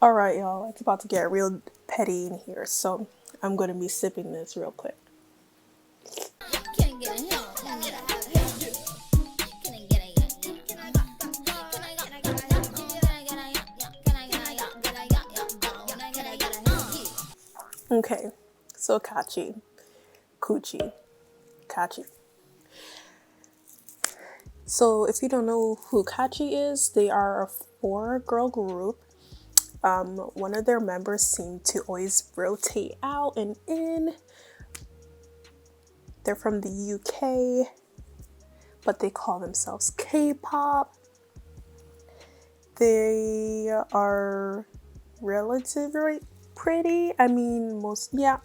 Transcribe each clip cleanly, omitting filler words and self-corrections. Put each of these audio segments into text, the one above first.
Alright, y'all, it's about to get real petty in here, so I'm gonna be sipping this real quick. Okay, so Kaachi, Koochie, Kaachi. So if you don't know who Kaachi is, they are a 4-girl group. One of their members seem to always rotate out and in. They're from the UK, but they call themselves K-pop. They are relatively pretty. I mean, yeah.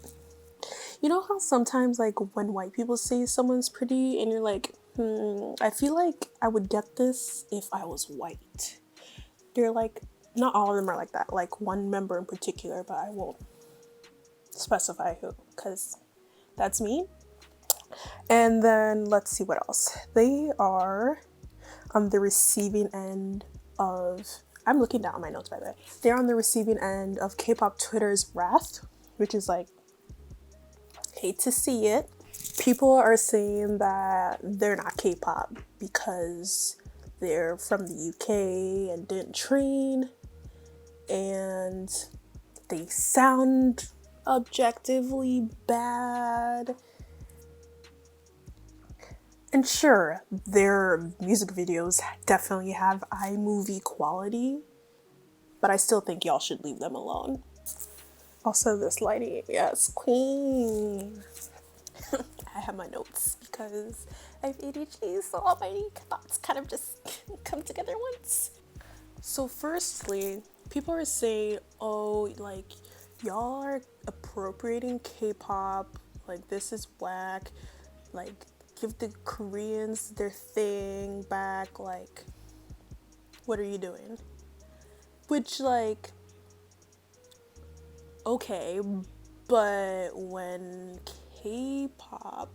You know how sometimes, like, when white people say someone's pretty and you're like, I feel like I would get this if I was white. They're like, not all of them are like that. Like, one member in particular, but I won't specify who, because that's me. And then let's see what else. They are on the receiving end of, I'm looking down at my notes by the way. They're on the receiving end of K-pop Twitter's wrath, which is like, hate to see it. People are saying that they're not K-pop because they're from the UK and didn't train, and they sound objectively bad. And sure, their music videos definitely have iMovie quality, but I still think y'all should leave them alone. Also, this lighting, yes, queen. I have my notes because I have ADHD, so all my thoughts kind of just come together once. So firstly, people are saying, oh, like, y'all are appropriating K-pop, like, this is whack, like, give the Koreans their thing back, like, what are you doing? Which, like, okay, but when K-pop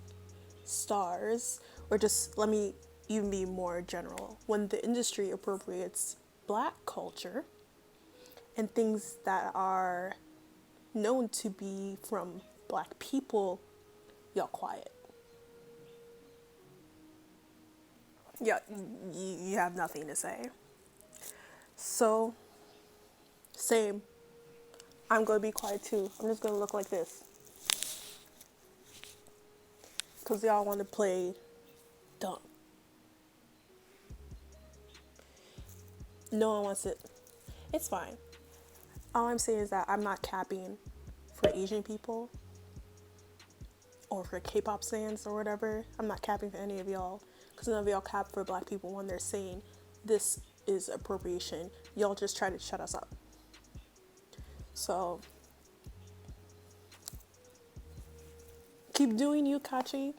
stars, or just let me even be more general, when the industry appropriates Black culture and things that are known to be from Black people, y'all quiet. Yeah, you have nothing to say. So, same. I'm gonna be quiet too. I'm just gonna look like this. Because y'all want to play dumb. No one wants it. It's fine. All I'm saying is that I'm not capping for Asian people or for K-pop fans or whatever. I'm not capping for any of y'all. Because none of y'all cap for Black people when they're saying this is appropriation. Y'all just try to shut us up. So, keep doing you, Kaachi.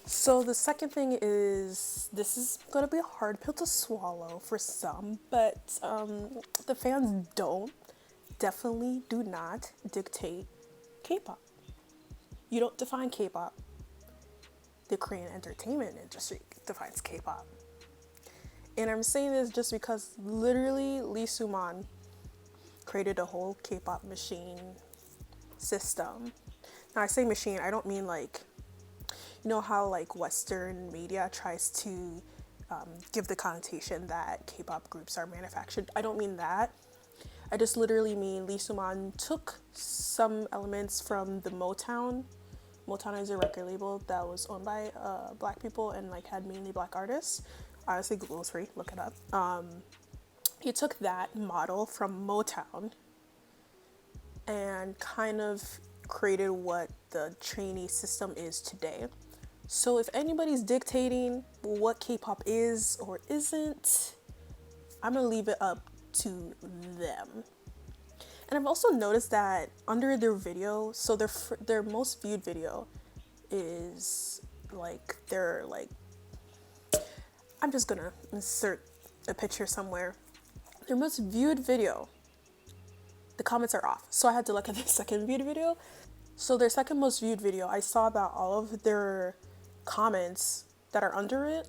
So the second thing is, this is gonna be a hard pill to swallow for some, but the fans definitely do not dictate K-pop. You don't define K-pop. The Korean entertainment industry defines K-pop. And I'm saying this just because literally Lee Soo-man created a whole K-pop machine system. Now I say machine, I don't mean like, you know how like Western media tries to give the connotation that K-pop groups are manufactured. I don't mean that. I just literally mean Lee Soo-man took some elements from the Motown. Motown is a record label that was owned by Black people and like had mainly Black artists. Honestly, Google is free, look it up. He took that model from Motown and kind of created what the trainee system is today. So if anybody's dictating what K-pop is or isn't, I'm gonna leave it up to them. And I've also noticed that under their video, so their most viewed video is like I'm just gonna insert a picture somewhere. Their most viewed video, the comments are off. So I had to look at their second viewed video. So their second most viewed video, I saw that all of their comments that are under it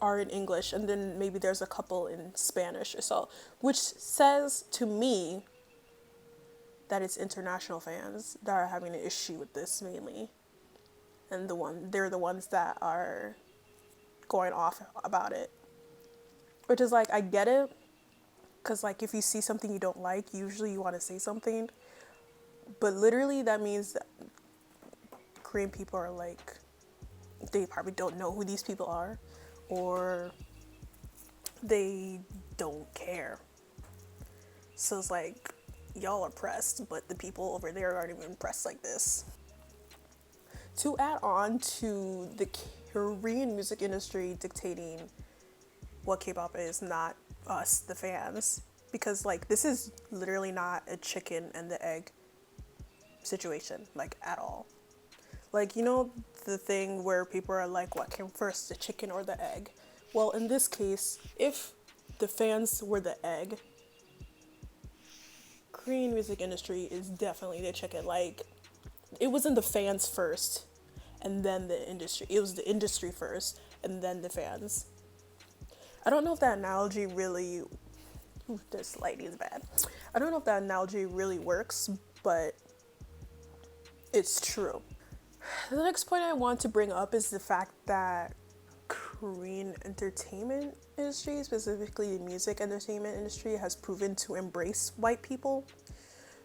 are in English, and then maybe there's a couple in Spanish or so, which says to me that it's international fans that are having an issue with this mainly. And they're the ones that are going off about it. Which is like, I get it, because like if you see something you don't like, usually you want to say something. But literally that means that Korean people are like, they probably don't know who these people are, or they don't care. So it's like, y'all are pressed, but the people over there aren't even pressed like this. To add on to the Korean music industry dictating what K-pop is, not us, the fans, because like this is literally not a chicken and the egg situation, like at all. Like, you know, the thing where people are like, what came first, the chicken or the egg? Well, in this case, if the fans were the egg, Korean music industry is definitely the chicken. Like, it wasn't the fans first and then the industry. It was the industry first and then the fans. I don't know if that analogy really... Ooh, this lighting is bad. I don't know if that analogy really works, but it's true. The next point I want to bring up is the fact that Korean entertainment industry, specifically the music entertainment industry, has proven to embrace white people.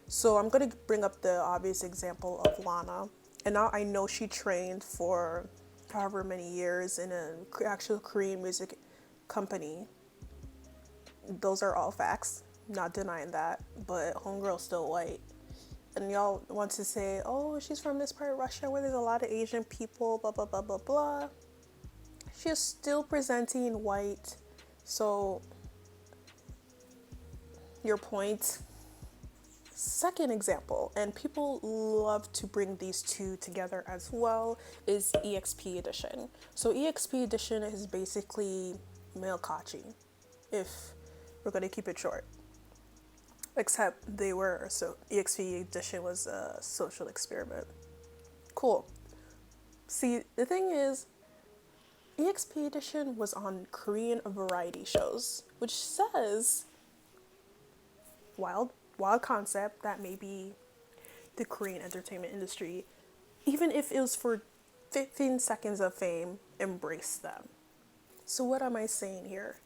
So I'm going to bring up the obvious example of Lana. And now I know she trained for however many years in an actual Korean music company. Those are all facts, not denying that, but homegirl's still white. And y'all want to say, oh, she's from this part of Russia where there's a lot of Asian people, blah, blah, blah, blah, blah. She is still presenting white. So, your point. Second example, and people love to bring these two together as well, is EXP edition. So EXP edition is basically male Kaachi, if we're going to keep it short. Except they were, so EXP edition was a social experiment. Cool. See, the thing is, EXP edition was on Korean variety shows, which says, wild concept, that maybe the Korean entertainment industry, even if it was for 15 seconds of fame, embrace them. So what am I saying here?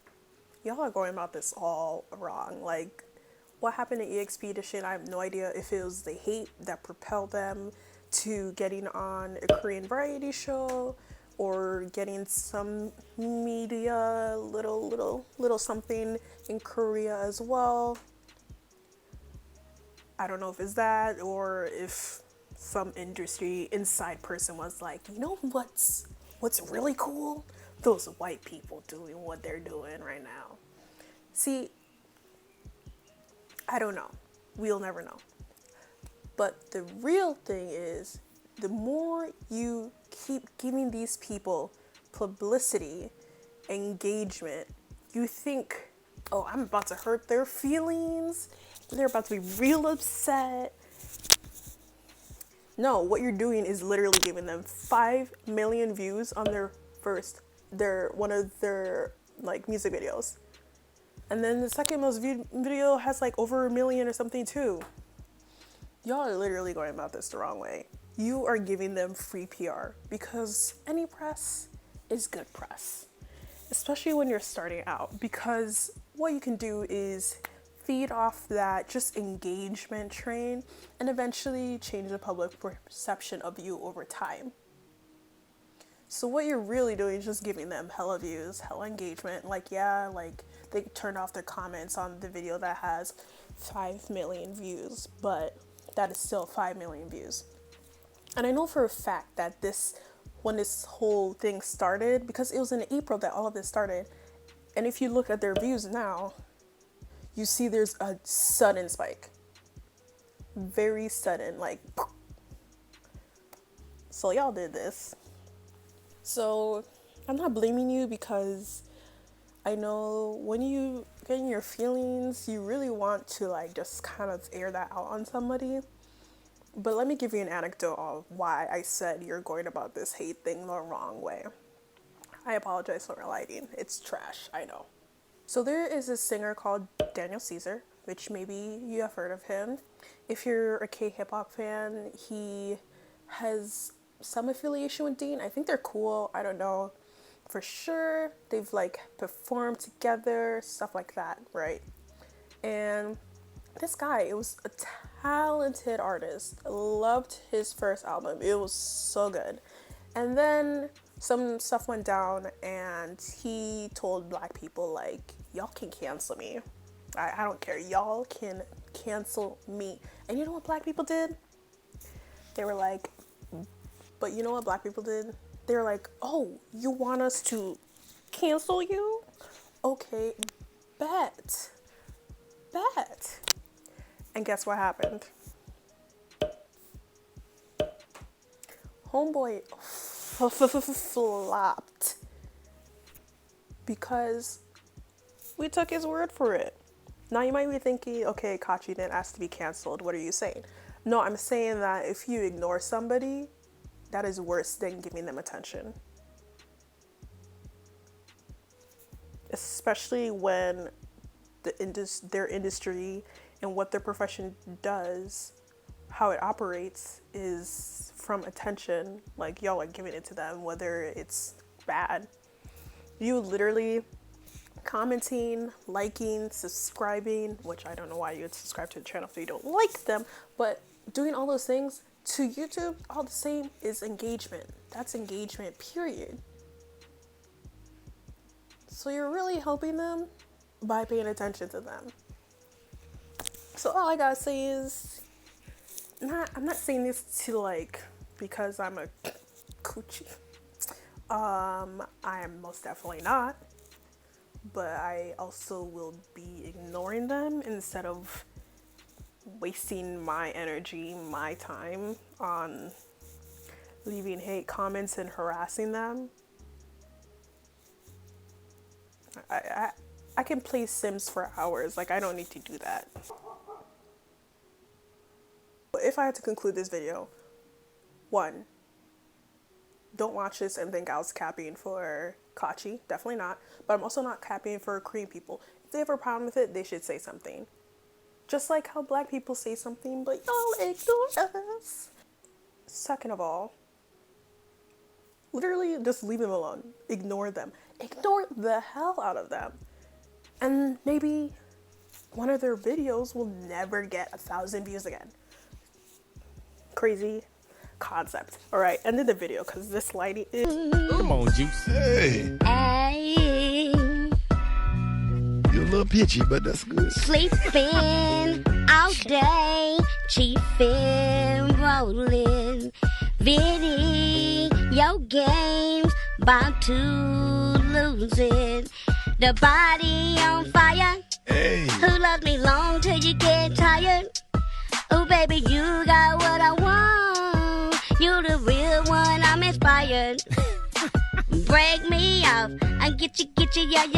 Y'all are going about this all wrong. Like, what happened to EXP edition? I have no idea if it was the hate that propelled them to getting on a Korean variety show, or getting some media, little something in Korea as well. I don't know if it's that, or if some industry inside person was like, you know what's really cool? Those white people doing what they're doing right now. See, I don't know. We'll never know. But the real thing is, the more you keep giving these people publicity, engagement, you think, oh, I'm about to hurt their feelings. They're about to be real upset. No, what you're doing is literally giving them 5 million views on one of their like music videos. And then the second most viewed video has like over 1 million or something too. Y'all are literally going about this the wrong way. You are giving them free PR, because any press is good press, especially when you're starting out, because what you can do is feed off that just engagement train and eventually change the public perception of you over time. So what you're really doing is just giving them hella views, hella engagement. Like, yeah, like they turned off their comments on the video that has 5 million views, but that is still 5 million views. And I know for a fact that when this whole thing started, because it was in April that all of this started, and if you look at their views now, you see there's a sudden spike. Very sudden, like, so y'all did this. So I'm not blaming you, because I know when you get in your feelings, you really want to like just kind of air that out on somebody. But let me give you an anecdote of why I said you're going about this hate thing the wrong way. I apologize for my lighting. It's trash, I know. So there is a singer called Daniel Caesar. which maybe you have heard of him. If you're a K-hip-hop fan, he has some affiliation with Dean. I think they're cool. I don't know for sure. They've like performed together, stuff like that, right? And this guy, it was a talented artist. I loved his first album. It was so good. And then some stuff went down and he told black people like, y'all can cancel me. I don't care. Y'all can cancel me. And you know what black people did? They were like, but you know what black people did? They were like, oh, you want us to cancel you? Okay, bet. And guess what happened? Homeboy flopped because we took his word for it. Now you might be thinking, okay, Kaachi didn't ask to be canceled. What are you saying? No, I'm saying that if you ignore somebody, that is worse than giving them attention. Especially when their industry and what their profession does, how it operates is from attention. Like y'all are giving it to them, whether it's bad. You literally commenting, liking, subscribing, which I don't know why you would subscribe to the channel if you don't like them, but doing all those things to YouTube, all the same, is engagement. That's engagement, period. So you're really helping them by paying attention to them. So all I gotta say is, I'm not saying this to like, because I'm a coochie. I am most definitely not. But I also will be ignoring them instead of wasting my energy, my time on leaving hate comments and harassing them. I can play Sims for hours. Like, I don't need to do that. If I had to conclude this video, 1, don't watch this and think I was capping for Kaachi. Definitely not. But I'm also not capping for Korean people. If they have a problem with it, they should say something. Just like how black people say something, but y'all ignore us. Second of all, literally just leave them alone. Ignore them. Ignore the hell out of them. And maybe one of their videos will never get 1,000 views again. Crazy concept. All right, end of the video because this lighting is. Come on, Juice. Hey. Hey. You're a little pitchy, but that's good. Sleeping all day, chiefing, rolling, video games, bound to lose it. The body on fire. Hey. Who loves me long till you get tired? Oh, baby, you got what I want. You the real one, I'm inspired. Break me off and get you, yeah, yeah.